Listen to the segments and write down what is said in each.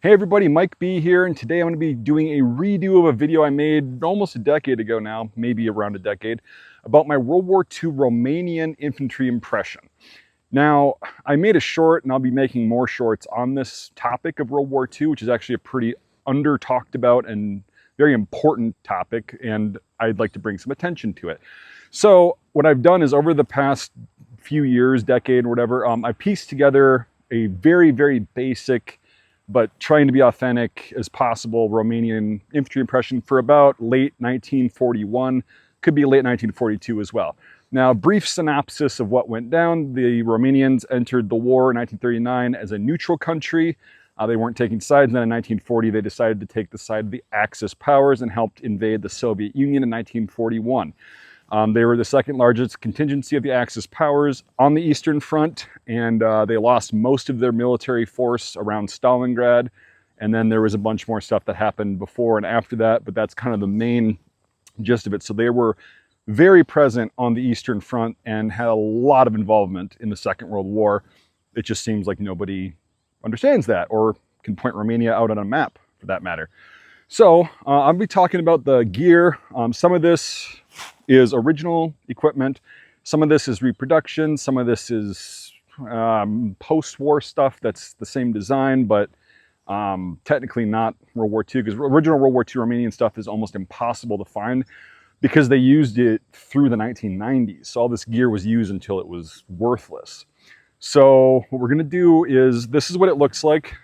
Hey everybody, Mike B here, and today I'm going to be doing a redo of a video I made almost a decade ago now, maybe around a decade, about my World War II Romanian infantry impression. Now, I made a short, and I'll be making more shorts on this topic of World War II, which is actually a pretty under-talked about and very important topic, and I'd like to bring some attention to it. So what I've done is over the past few years, decade, or whatever, I pieced together a very, very basic but trying to be authentic as possible Romanian infantry impression for about late 1941, could be late 1942 as well. Now, brief synopsis of what went down. The Romanians entered the war in 1939 as a neutral country. They weren't taking sides, and then in 1940 they decided to take the side of the Axis powers and helped invade the Soviet Union in 1941. They were the second largest contingency of the Axis powers on the Eastern Front, and they lost most of their military force around Stalingrad, and then there was a bunch more stuff that happened before and after that, but that's kind of the main gist of it. So they were very present on the Eastern Front and had a lot of involvement in the Second World War. It just seems like nobody understands that or can point Romania out on a map, for that matter. So I'll be talking about the gear. Some of this is original equipment. Some of this is reproduction. Some of this is post-war stuff that's the same design, but technically not World War II, because original World War II Romanian stuff is almost impossible to find because they used it through the 1990s. So all this gear was used until it was worthless. So what we're gonna do is, this is what it looks like.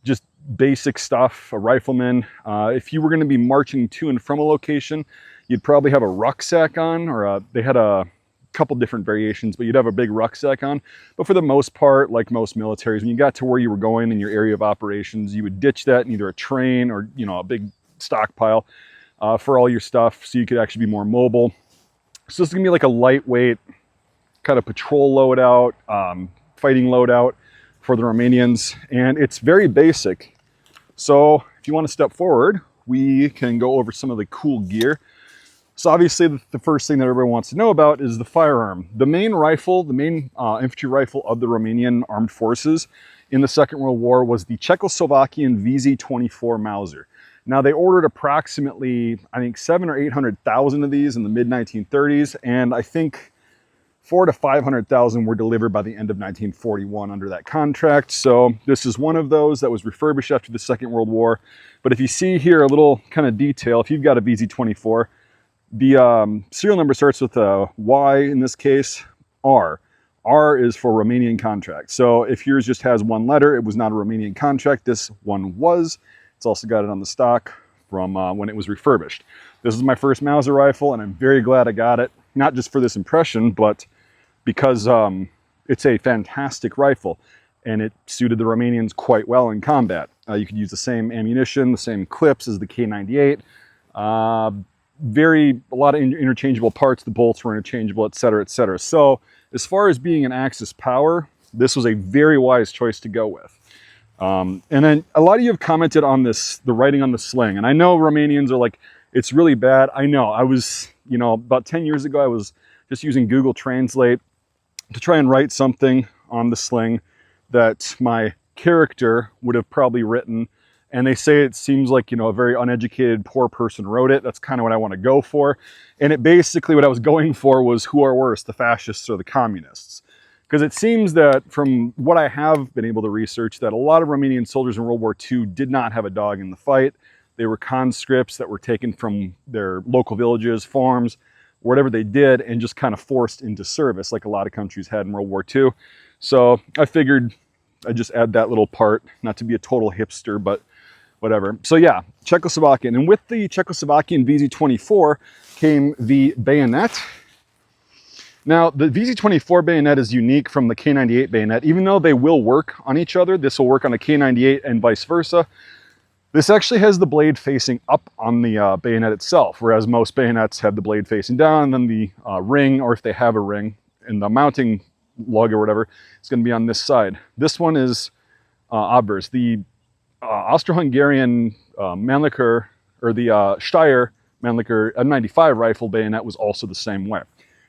Just basic stuff, a rifleman. If you were going to be marching to and from a location, you'd probably have a rucksack on, or they had a couple different variations, but you'd have a big rucksack on. But for the most part, like most militaries, when you got to where you were going in your area of operations, you would ditch that in either a train or, you know, a big stockpile for all your stuff, so you could actually be more mobile. So this is going to be like a lightweight kind of patrol loadout, fighting loadout for the Romanians, and it's very basic. So if you want to step forward, we can go over some of the cool gear. So obviously the first thing that everybody wants to know about is the firearm. The main rifle, the main infantry rifle of the Romanian armed forces in the Second World War was the Czechoslovakian VZ-24 Mauser. Now they ordered approximately, I think 700,000 or 800,000 of these in the mid-1930s, and I think 400,000 to 500,000 were delivered by the end of 1941 under that contract. So this is one of those that was refurbished after the Second World War. But if you see here a little kind of detail, if you've got a VZ-24, the serial number starts with a Y in this case, R. R is for Romanian contract. So if yours just has one letter, it was not a Romanian contract. This one was. It's also got it on the stock from when it was refurbished. This is my first Mauser rifle, and I'm very glad I got it. Not just for this impression, but because it's a fantastic rifle and it suited the Romanians quite well in combat. You could use the same ammunition, the same clips as the K98. A lot of interchangeable parts. The bolts were interchangeable, etc., etc. So as far as being an Axis power, this was a very wise choice to go with. And then a lot of you have commented on this, the writing on the sling. And I know Romanians are like, it's really bad. I know. I was, you know, about 10 years ago, I was just using Google Translate to try and write something on the sling that my character would have probably written. And they say it seems like, you know, a very uneducated, poor person wrote it. That's kind of what I want to go for. And it basically, what I was going for was, who are worse, the fascists or the communists? Because it seems that from what I have been able to research, that a lot of Romanian soldiers in World War II did not have a dog in the fight. They were conscripts that were taken from their local villages, farms, whatever they did, and just kind of forced into service like a lot of countries had in World War II. So I figured I'd just add that little part, not to be a total hipster, but whatever. So yeah, Czechoslovakian. And with the Czechoslovakian VZ-24 came the bayonet. Now, the VZ-24 bayonet is unique from the K98 bayonet. Even though they will work on each other, this will work on a K98 and vice versa. This actually has the blade facing up on the bayonet itself, whereas most bayonets have the blade facing down, and then the ring, or if they have a ring, and the mounting lug or whatever, it's going to be on this side. This one is obverse. The Austro-Hungarian Mannlicher, or the Steyr Mannlicher M95 rifle bayonet was also the same way.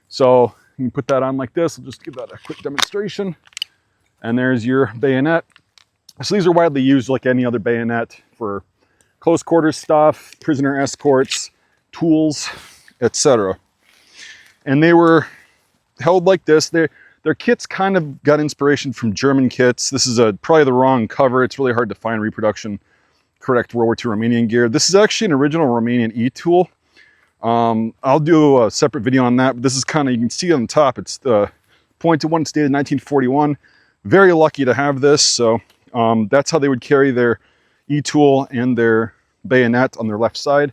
So you can put that on like this. I'll just give that a quick demonstration. And there's your bayonet. So these are widely used like any other bayonet for close quarters stuff, prisoner escorts, tools, etc. And they were held like this. Their kits kind of got inspiration from German kits. This is probably the wrong cover. It's really hard to find reproduction correct World War II Romanian gear. This is actually an original Romanian e-tool. I'll do a separate video on that, but this is kind of, you can see on the top, it's the pointed one, it's dated 1941. Very lucky to have this. So that's how they would carry their e-tool and their bayonet on their left side.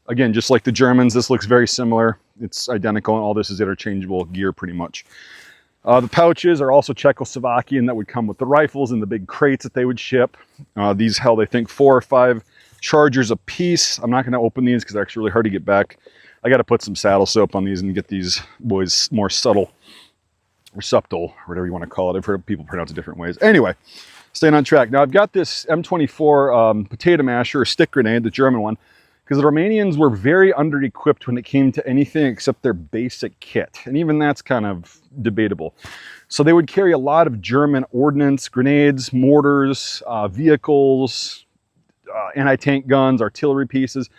Again, just like the Germans, this looks very similar. It's identical, and all this is interchangeable gear pretty much. The pouches are also Czechoslovakian that would come with the rifles and the big crates that they would ship. These held, I think, 4 or 5 chargers a piece. I'm not going to open these because they're actually really hard to get back. I got to put some saddle soap on these and get these boys more subtle, or subtle, or whatever you want to call it. I've heard people pronounce it different ways. Anyway, staying on track. Now I've got this M24 potato masher, or stick grenade, the German one, because the Romanians were very under-equipped when it came to anything except their basic kit. And even that's kind of debatable. So they would carry a lot of German ordnance, grenades, mortars, vehicles, anti-tank guns, artillery pieces.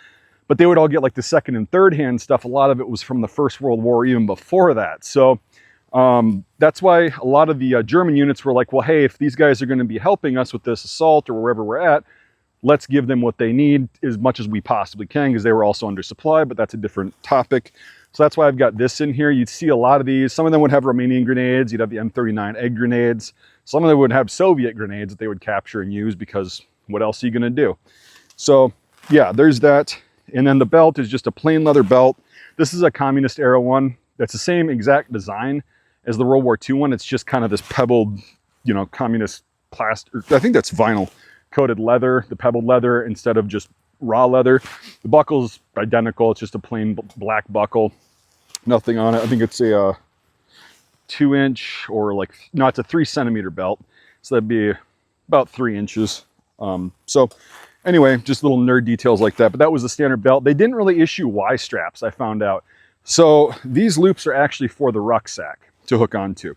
But they would all get like the second and third hand stuff. A lot of it was from the First World War, even before that. So that's why a lot of the German units were like, well, hey, if these guys are going to be helping us with this assault or wherever we're at, let's give them what they need as much as we possibly can, because they were also under supply, but that's a different topic. So that's why I've got this in here. You'd see a lot of these. Some of them would have Romanian grenades. You'd have the M39 egg grenades. Some of them would have Soviet grenades that they would capture and use, because what else are you going to do? So yeah, there's that. And then the belt is just a plain leather belt. This is a communist era one. That's the same exact design as the World War II one. It's just kind of this pebbled, you know, communist plastic. I think that's vinyl coated leather, the pebbled leather instead of just raw leather. The buckle's identical. It's just a plain black buckle. Nothing on it. I think it's a 2-inch or like, no, it's a 3-centimeter belt. So that'd be about 3 inches. So anyway, just little nerd details like that. But that was the standard belt. They didn't really issue Y straps, I found out. So these loops are actually for the rucksack to hook onto.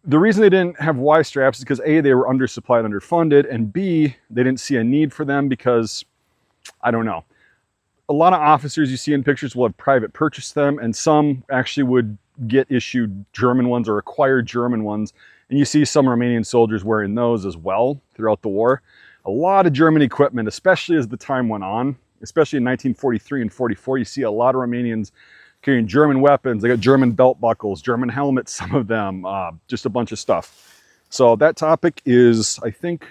The reason they didn't have Y straps is because A, they were undersupplied, underfunded, and B, they didn't see a need for them because, I don't know. A lot of officers you see in pictures will have private purchase them, and some actually would get issued German ones or acquire German ones. And you see some Romanian soldiers wearing those as well throughout the war. A lot of German equipment, especially as the time went on, especially in 1943 and 44, you see a lot of Romanians carrying German weapons. They got German belt buckles, German helmets, some of them, just a bunch of stuff. So that topic is, I think,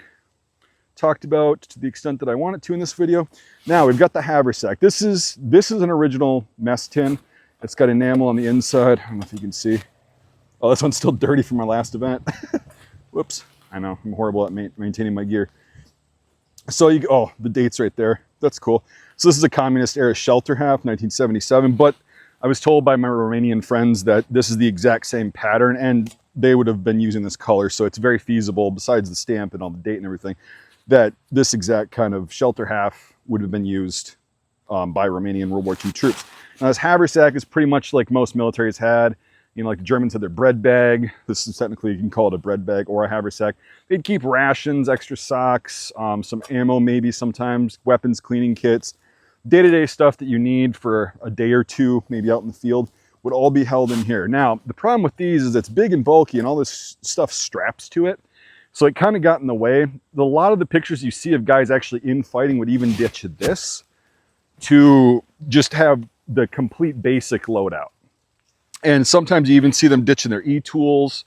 talked about to the extent that I want it to in this video. Now we've got the haversack. This is an original mess tin. It's got enamel on the inside. I don't know if you can see. Oh, this one's still dirty from our last event. Whoops. I know, I'm horrible at maintaining my gear. So oh, the date's right there. That's cool. So this is a communist era shelter half, 1977, but I was told by my Romanian friends that this is the exact same pattern, and they would have been using this color. So it's very feasible, besides the stamp and all the date and everything, that this exact kind of shelter half would have been used by Romanian World War II troops. Now this haversack is pretty much like most militaries had. You know, like the Germans had their bread bag. This is technically, you can call it a bread bag or a haversack. They'd keep rations, extra socks, some ammo maybe sometimes, weapons, cleaning kits. Day-to-day stuff that you need for a day or two, maybe out in the field, would all be held in here. Now, the problem with these is it's big and bulky and all this stuff straps to it. So it kind of got in the way. A lot of the pictures you see of guys actually in fighting would even ditch this to just have the complete basic loadout. And sometimes you even see them ditching their e-tools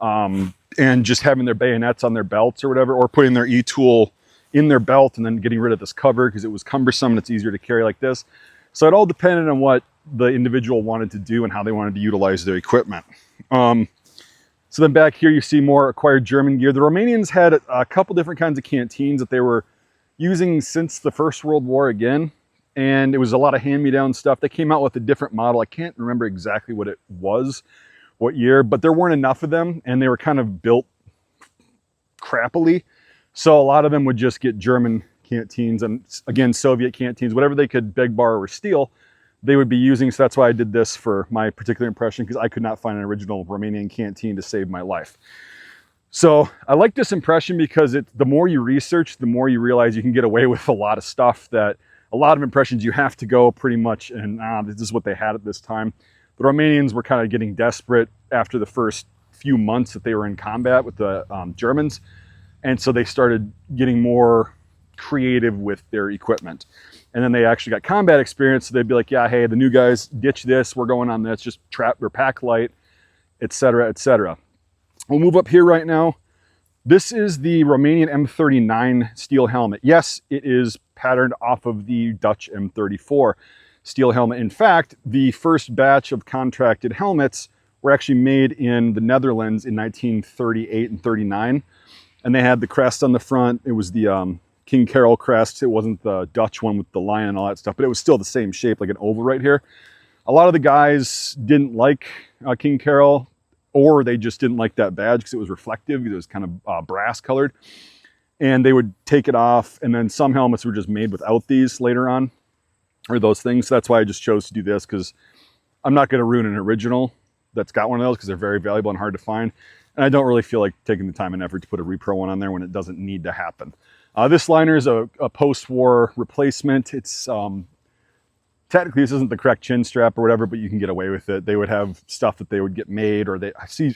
and just having their bayonets on their belts or whatever, or putting their e-tool in their belt and then getting rid of this cover because it was cumbersome and it's easier to carry like this. So it all depended on what the individual wanted to do and how they wanted to utilize their equipment. So then back here you see more acquired German gear. The Romanians had a couple different kinds of canteens that they were using since the First World War again. And it was a lot of hand-me-down stuff. They came out with a different model. I can't remember exactly what it was, what year, but there weren't enough of them and they were kind of built crappily. So a lot of them would just get German canteens and, again, Soviet canteens, whatever they could beg, borrow, or steal, they would be using. So that's why I did this for my particular impression, because I could not find an original Romanian canteen to save my life. So I like this impression because the more you research, the more you realize you can get away with a lot of stuff that a lot of impressions you have to go pretty much, and this is what they had at this time. The Romanians were kind of getting desperate after the first few months that they were in combat with the Germans. And so they started getting more creative with their equipment. And then they actually got combat experience. So they'd be like, yeah, hey, the new guys, ditch this. We're going on this, just trap or pack light, etc., etc. We'll move up here right now. This is the Romanian M39 steel helmet. Yes, it is patterned off of the Dutch M34 steel helmet. In fact, the first batch of contracted helmets were actually made in the Netherlands in 1938 and 39. And they had the crest on the front. It was the King Carol crest. It wasn't the Dutch one with the lion and all that stuff, but it was still the same shape, like an oval right here. A lot of the guys didn't like King Carol, or they just didn't like that badge because it was reflective. It was kind of brass colored. And they would take it off, and then some helmets were just made without these later on, or those things. So that's why I just chose to do this, because I'm not going to ruin an original that's got one of those, because they're very valuable and hard to find. And I don't really feel like taking the time and effort to put a repro one on there when it doesn't need to happen. This liner is a post-war replacement. It's technically, this isn't the correct chin strap or whatever, but you can get away with it. They would have stuff that they would get made, or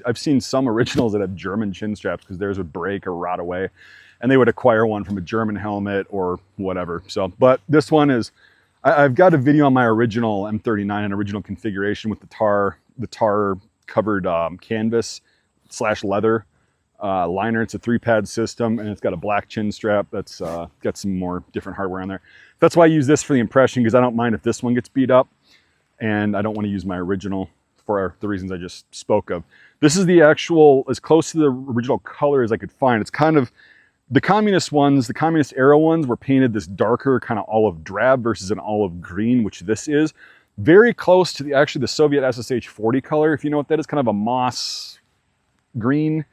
I've seen some originals that have German chin straps because theirs would break or rot away, and they would acquire one from a German helmet or whatever. So, but this one is, I've got a video on my original M39 and original configuration with the tar covered canvas / leather liner. It's a 3-pad system, and it's got a black chin strap that's got some more different hardware on there. That's why I use this for the impression, because I don't mind if this one gets beat up, and I don't want to use my original for the reasons I just spoke of. This is the actual, as close to the original color as I could find. It's kind of, the communist ones, the communist era ones were painted this darker kind of olive drab versus an olive green, which this is. Very close to actually the Soviet SSH 40 color, if you know what that is, kind of a moss green,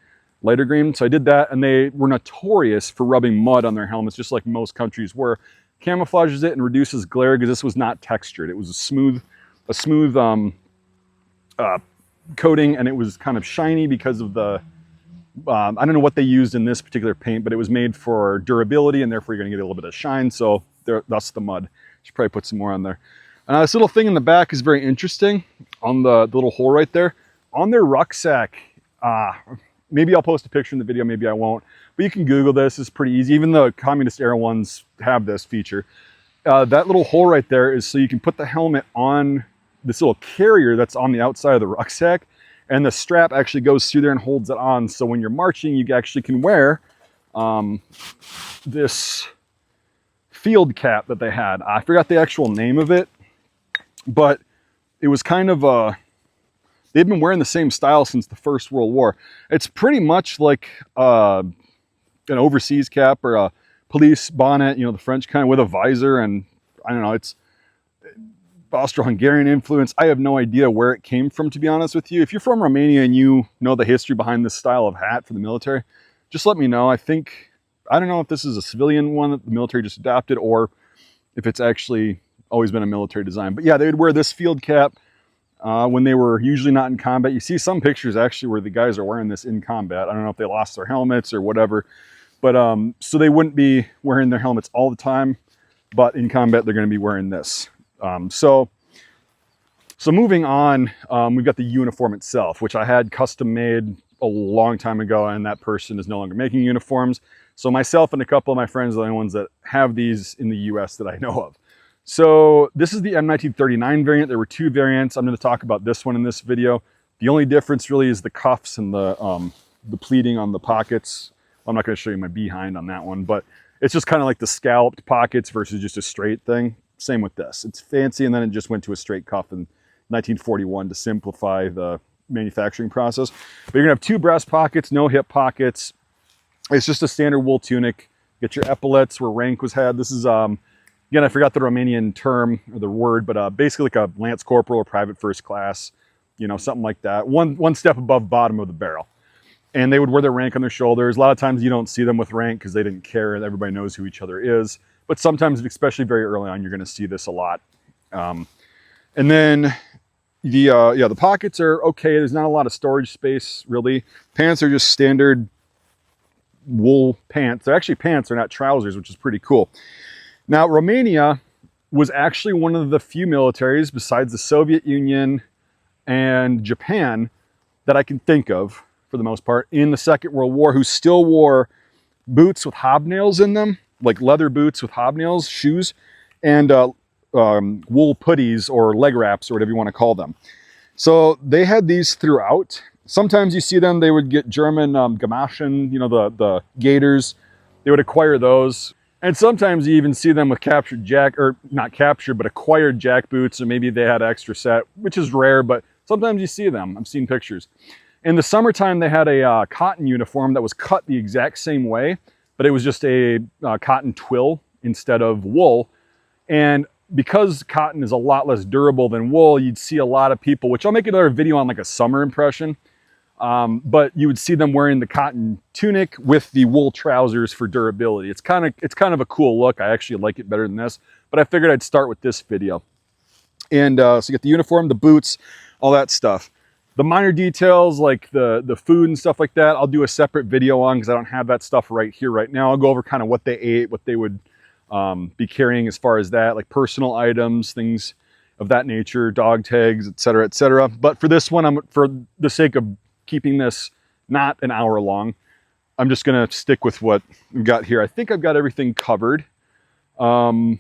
lighter green. So I did that, and they were notorious for rubbing mud on their helmets, just like most countries were. Camouflages it and reduces glare, because this was not textured. It was a smooth coating, and it was kind of shiny because of the, I don't know what they used in this particular paint, but it was made for durability, and therefore you're gonna get a little bit of shine. So that's the mud. Should probably put some more on there. This little thing in the back is very interesting, on the little hole right there. On their rucksack, maybe I'll post a picture in the video, maybe I won't, but you can Google this. It's pretty easy. Even the communist era ones have this feature. That little hole right there is so you can put the helmet on this little carrier that's on the outside of the rucksack, and the strap actually goes through there and holds it on. So when you're marching, you actually can wear this field cap that they had. I forgot the actual name of it, but it was kind of a, they've been wearing the same style since the First World War. It's pretty much like an overseas cap or a police bonnet, you know, the French kind, with a visor, and I don't know, it's Austro-Hungarian influence. I have no idea where it came from, to be honest with you. If you're from Romania and you know the history behind this style of hat for the military, just let me know. I don't know if this is a civilian one that the military just adopted, or if it's actually always been a military design. But yeah, they would wear this field cap when they were usually not in combat. You see some pictures actually where the guys are wearing this in combat. I don't know if they lost their helmets or whatever, but so they wouldn't be wearing their helmets all the time, but in combat they're going to be wearing this. So moving on, we've got the uniform itself, which I had custom made a long time ago, and that person is no longer making uniforms. So myself and a couple of my friends are the only ones that have these in the US that I know of. So this is the M1939 variant. There were 2 variants. I'm going to talk about this one in this video. The only difference really is the cuffs and the pleating on the pockets. I'm not going to show you my behind on that one, but it's just kind of like the scalloped pockets versus just a straight thing. Same with this. It's fancy, and then it just went to a straight cuff in 1941 to simplify the manufacturing process. But you're gonna have 2 breast pockets, no hip pockets. It's just a standard wool tunic. Get your epaulets where rank was had. This is, again, I forgot the Romanian term or the word, but basically like a lance corporal or private first class, you know, something like that. One step above bottom of the barrel. And they would wear their rank on their shoulders. A lot of times you don't see them with rank because they didn't care. Everybody knows who each other is. But sometimes, especially very early on, you're going to see this a lot. And then the pockets are okay. There's not a lot of storage space, really. Pants are just standard wool pants. They're actually pants, they're not trousers, which is pretty cool. Now, Romania was actually one of the few militaries besides the Soviet Union and Japan that I can think of, for the most part, in the Second World War, who still wore boots with hobnails in them, like leather boots with hobnails, shoes, and wool puttees or leg wraps or whatever you want to call them. So they had these throughout. Sometimes you see them, they would get German Gamaschen, you know, the gaiters. They would acquire those. And sometimes you even see them with captured jack, or not captured, but acquired jack boots, or maybe they had an extra set, which is rare, but sometimes you see them. I've seen pictures. In the summertime, they had a cotton uniform that was cut the exact same way, but it was just a cotton twill instead of wool. And because cotton is a lot less durable than wool, you'd see a lot of people, which I'll make another video on, like a summer impression, but you would see them wearing the cotton tunic with the wool trousers for durability. It's kind of a cool look. I actually like it better than this, but I figured I'd start with this video. And so you get the uniform, the boots, all that stuff. The minor details like the food and stuff like that, I'll do a separate video on because I don't have that stuff right here right now. I'll go over kind of what they ate, what they would be carrying as far as that, like personal items, things of that nature, dog tags, etc., etc. But for this one, for the sake of keeping this not an hour long, I'm just gonna stick with what we've got here. I think I've got everything covered. Yeah,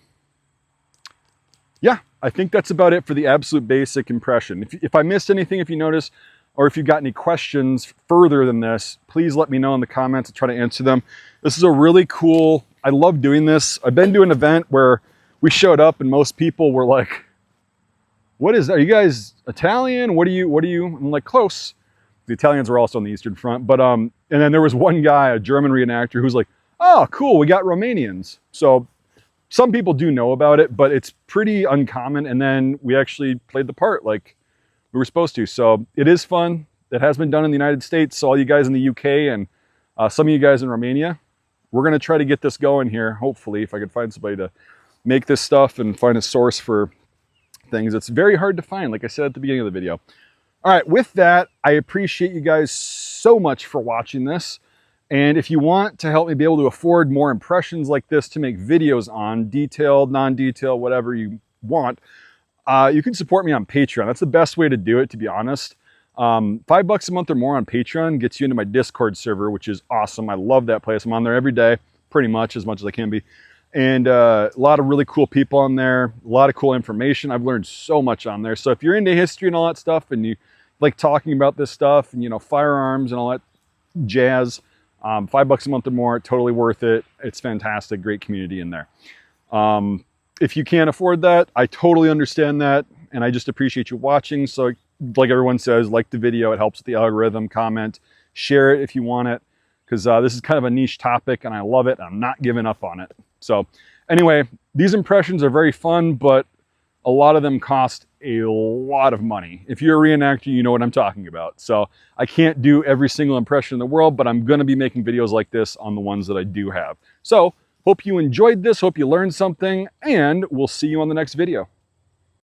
I think that's about it for the absolute basic impression. If I missed anything, if you notice, or if you've got any questions further than this, please let me know in the comments. I'll try to answer them. This is a really cool, I love doing this. I've been to an event where we showed up and most people were like, what is that? Are you guys Italian? What are you? I'm like, close. The Italians were also on the Eastern Front. But, and then there was one guy, a German reenactor, who's like, oh, cool, we got Romanians. So some people do know about it, but it's pretty uncommon. And then we actually played the part like we were supposed to. So it is fun. It has been done in the United States. So all you guys in the UK and some of you guys in Romania, we're going to try to get this going here. Hopefully, if I could find somebody to make this stuff and find a source for things. It's very hard to find, like I said at the beginning of the video. All right, with that, I appreciate you guys so much for watching this. And if you want to help me be able to afford more impressions like this to make videos on, detailed, non-detailed, whatever you want, you can support me on Patreon. That's the best way to do it, to be honest. $5 a month or more on Patreon gets you into my Discord server, which is awesome. I love that place. I'm on there every day, pretty much as I can be. And a lot of really cool people on there, a lot of cool information. I've learned so much on there. So if you're into history and all that stuff and you like talking about this stuff and, you know, firearms and all that jazz, $5 a month or more, totally worth it. It's fantastic, great community in there. If you can't afford that, I totally understand that. And I just appreciate you watching. So like everyone says, like the video, it helps with the algorithm, comment, share it if you want it. Because this is kind of a niche topic and I love it. I'm not giving up on it. So anyway, these impressions are very fun, but a lot of them cost a lot of money. If you're a reenactor, you know what I'm talking about. So I can't do every single impression in the world, but I'm going to be making videos like this on the ones that I do have. So hope you enjoyed this. Hope you learned something, and we'll see you on the next video.